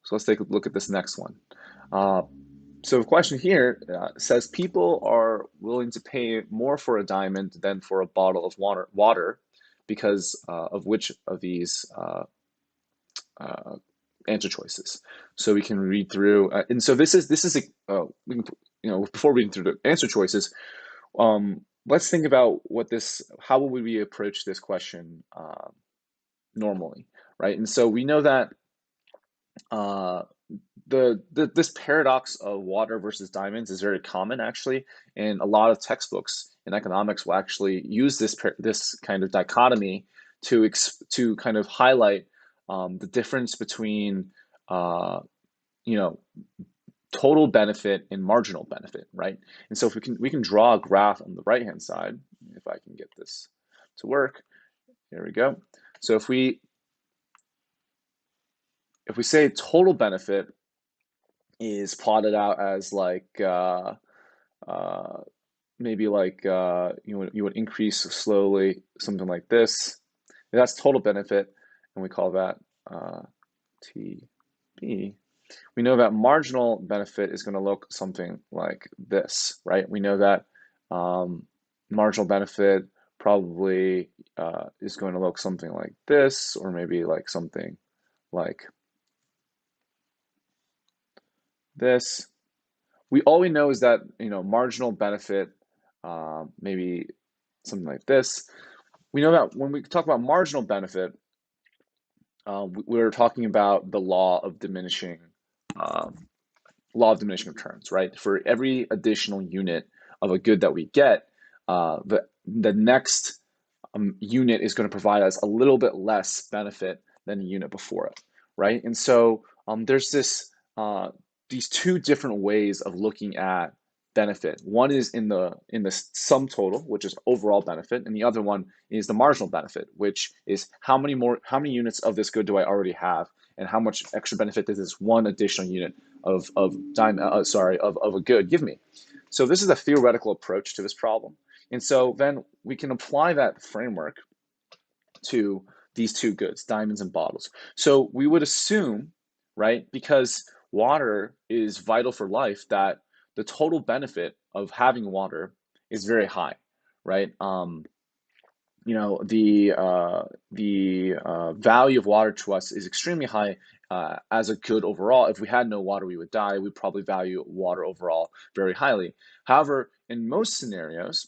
So let's take a look at this next one. Uh, so the question here says people are willing to pay more for a diamond than for a bottle of water because of which of these uh, answer choices. So we can read through, and so this is a we can, before reading through the answer choices, let's think about how would we approach this question normally, right? And so we know that uh, this paradox of water versus diamonds is very common actually, and a lot of textbooks in economics will actually use this kind of dichotomy to kind of highlight the difference between uh, you know total benefit and marginal benefit, right? And so if we can draw a graph on the right hand side, if I can get this to work, here we go. So if we say total benefit is plotted out as like uh, maybe like you would increase slowly, something like this. That's total benefit, and we call that TB. We know that marginal benefit is going to look something like this, right? We know that marginal benefit probably is going to look something like this, or maybe like something like this. All we know is that marginal benefit, maybe something like this. We know that when we talk about marginal benefit, we're talking about the um, law of diminishing returns, right? For every additional unit of a good that we get, the next unit is going to provide us a little bit less benefit than the unit before it, right? And so there's these two different ways of looking at benefit. One is in the sum total, which is overall benefit, and the other one is the marginal benefit, which is how many units of this good do I already have, and how much extra benefit does this one additional unit of a good give me. So this is a theoretical approach to this problem. And so then we can apply that framework to these two goods, diamonds and bottles. So we would assume, right, because water is vital for life, that the total benefit of having water is very high, right? The value of water to us is extremely high as a good overall. If we had no water, we would die. We'd probably value water overall very highly. However, in most scenarios,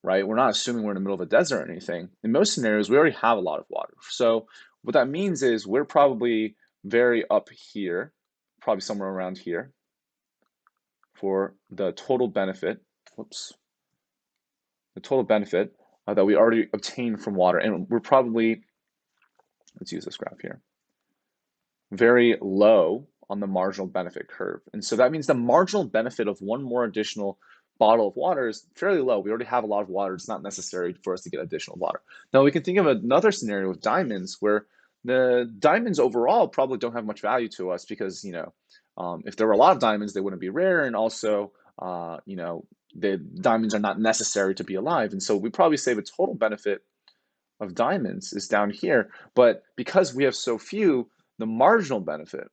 right, we're not assuming we're in the middle of a desert or anything. In most scenarios, we already have a lot of water. So what that means is we're probably very up here, probably somewhere around here for the total benefit. Whoops. The total benefit that we already obtained from water. And we're probably, let's use this graph here, very low on the marginal benefit curve. And so that means the marginal benefit of one more additional bottle of water is fairly low. We already have a lot of water. It's not necessary for us to get additional water. Now we can think of another scenario with diamonds where the diamonds overall probably don't have much value to us because, if there were a lot of diamonds, they wouldn't be rare. And also, the diamonds are not necessary to be alive. And so we probably say the total benefit of diamonds is down here. But because we have so few, the marginal benefit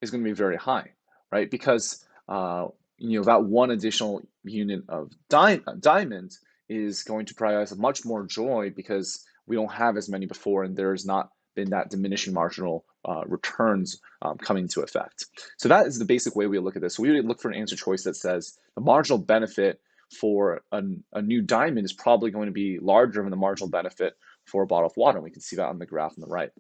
is going to be very high, right? Because that one additional unit of diamond is going to provide us much more joy because we don't have as many before, and there's not been that diminishing marginal returns coming into effect. So that is the basic way we look at this. So we would look for an answer choice that says the marginal benefit for a new diamond is probably going to be larger than the marginal benefit for a bottle of water. And we can see that on the graph on the right.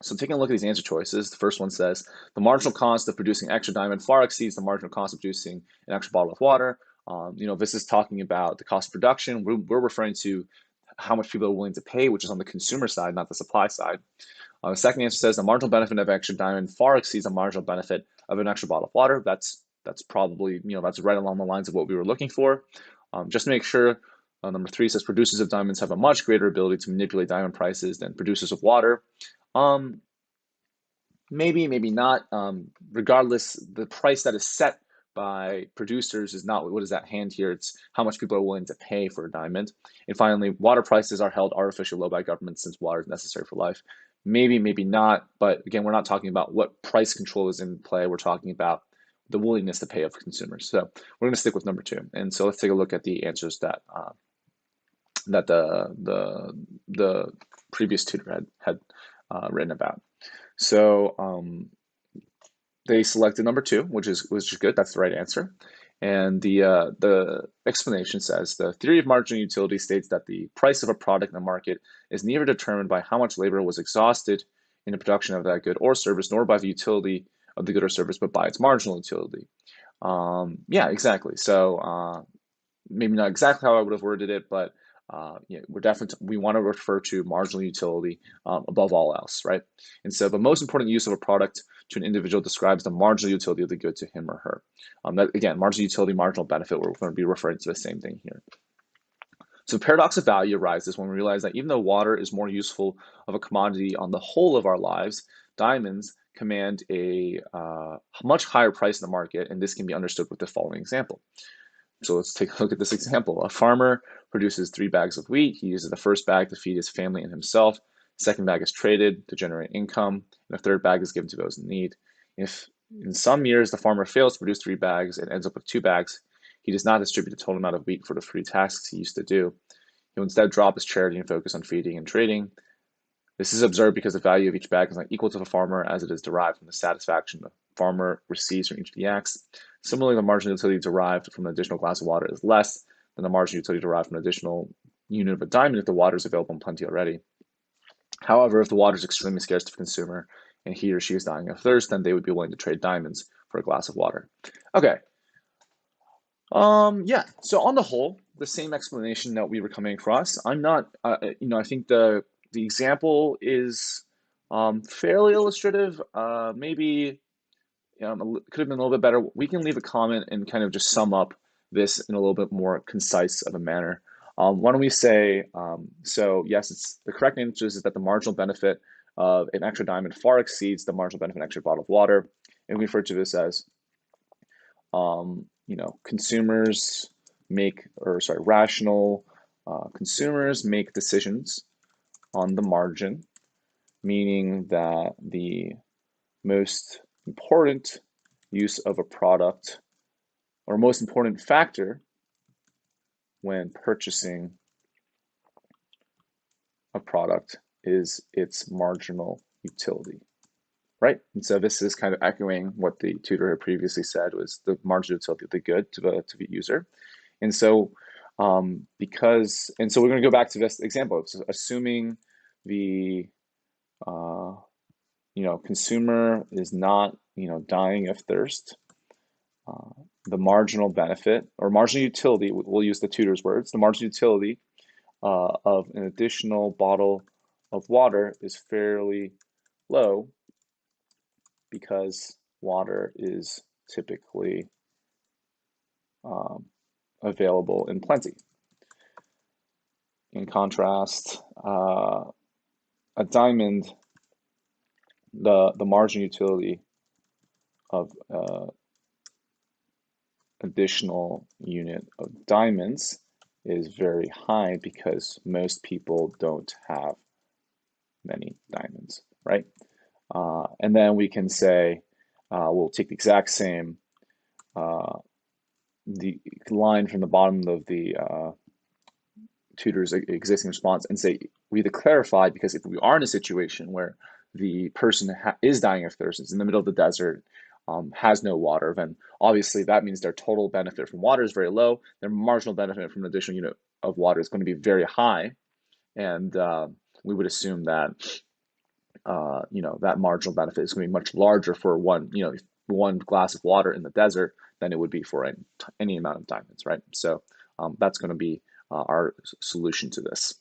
So taking a look at these answer choices, the first one says the marginal cost of producing extra diamond far exceeds the marginal cost of producing an extra bottle of water. This is talking about the cost of production. We're referring to how much people are willing to pay, which is on the consumer side, not the supply side. The second answer says the marginal benefit of extra diamond far exceeds the marginal benefit of an extra bottle of water. That's probably, that's right along the lines of what we were looking for. Just to make sure, number three says producers of diamonds have a much greater ability to manipulate diamond prices than producers of water. Maybe not. Regardless, the price that is set by producers is not what is at hand here. It's how much people are willing to pay for a diamond. And finally, water prices are held artificially low by governments since water is necessary for life. Maybe, maybe not. But again, we're not talking about what price control is in play. We're talking about the willingness to pay of consumers. So we're going to stick with number two. And so let's take a look at the answers that the previous tutor had written about. So they selected number two, which is good. That's the right answer. And the explanation says the theory of marginal utility states that the price of a product in the market is neither determined by how much labor was exhausted in the production of that good or service, nor by the utility of the good or service, but by its marginal utility. Yeah, exactly. So maybe not exactly how I would have worded it, but yeah, we want to refer to marginal utility above all else, right? And so the most important use of a product to an individual describes the marginal utility of the good to him or her. That again, marginal utility, marginal benefit. We're going to be referring to the same thing here. So the paradox of value arises when we realize that even though water is more useful of a commodity on the whole of our lives, diamonds command a much higher price in the market, and this can be understood with the following example. So let's take a look at this example. A farmer produces 3 bags of wheat. He uses the first bag to feed his family and himself. The second bag is traded to generate income, and the third bag is given to those in need. If in some years the farmer fails to produce 3 bags and ends up with 2 bags, he does not distribute the total amount of wheat for the 3 tasks he used to do. He will instead drop his charity and focus on feeding and trading. This is observed because the value of each bag is not equal to the farmer as it is derived from the satisfaction the farmer receives from each of the acts. Similarly, the marginal utility derived from an additional glass of water is less than the marginal utility derived from an additional unit of a diamond if the water is available in plenty already. However, if the water is extremely scarce to the consumer and he or she is dying of thirst, then they would be willing to trade diamonds for a glass of water. Okay. Yeah. So on the whole, the same explanation that we were coming across. I'm not, I think the example is fairly illustrative. Maybe could have been a little bit better. We can leave a comment and kind of just sum up this in a little bit more concise of a manner. Why don't we say, so yes, it's the correct answer is that the marginal benefit of an extra diamond far exceeds the marginal benefit of an extra bottle of water. And we refer to this as, consumers rational consumers make decisions on the margin, meaning that the most important use of a product or most important factor when purchasing a product is its marginal utility, right? And so this is kind of echoing what the tutor had previously said was the marginal utility of the good to the user. And so we're going to go back to this example. So assuming the consumer is not dying of thirst, the marginal benefit or marginal utility, we'll use the tutor's words, the marginal utility of an additional bottle of water is fairly low because water is typically available in plenty. In contrast, a diamond, the marginal utility of additional unit of diamonds is very high because most people don't have many diamonds, right? And then we can say, we'll take the exact same the line from the bottom of the tutor's existing response and say we either clarify, because if we are in a situation where the person is dying of thirst, is in the middle of the desert, has no water, then obviously that means their total benefit from water is very low. Their marginal benefit from an additional unit of water is going to be very high, and we would assume that that marginal benefit is going to be much larger for one glass of water in the desert than it would be for any amount of diamonds, right? So that's going to be our solution to this.